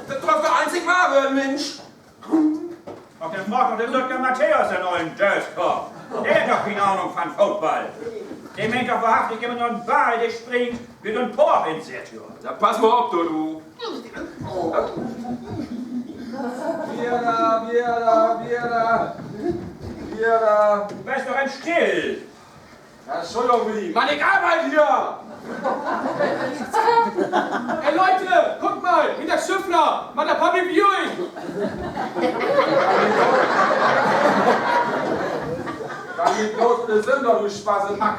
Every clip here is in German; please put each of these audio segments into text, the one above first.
Das darf der einzig wahre, Mensch. Auf den fragt noch den Dr. Matthäus, den neuen Jazzkopf. Der hat doch keine Ahnung von Football. Der meint doch wahrhaftig immer nur ein Ball, der springt wie ein Pork ins Sertür. Da pass mal auf, du. Wieder. Du wärst doch ein Still. Ja, Entschuldigung, Willi. Mann, ich arbeite hier. Hey Leute, guckt mal, wie der Schiffler, mal der Public Viewing. Dann geht los mit der Sünder, du Spaß im Mack.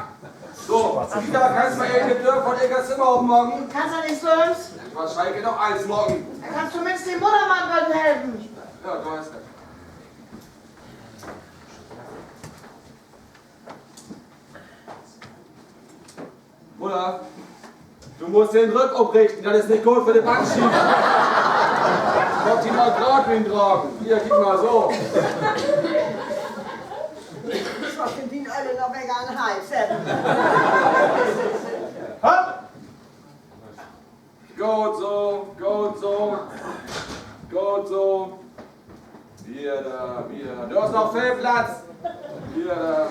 So, Rita, kannst du mal eben die Tür von Eckers Zimmer aufmachen? Kannst du nicht sonst? Wahrscheinlich geht noch eins morgen. Dann kannst du zumindest dem Muttermann drin helfen. Ja, du weißt das. Mutter, du musst den Rück umrichten, das ist nicht gut für den Anschieben. Kommt die mal Gradwin tragen. Hier, gib mal so. Was sind die alle noch weg an den Hals? Hopp! Gut so, gut so. Gut so. Wieder. Du hast noch viel Platz. Wieder.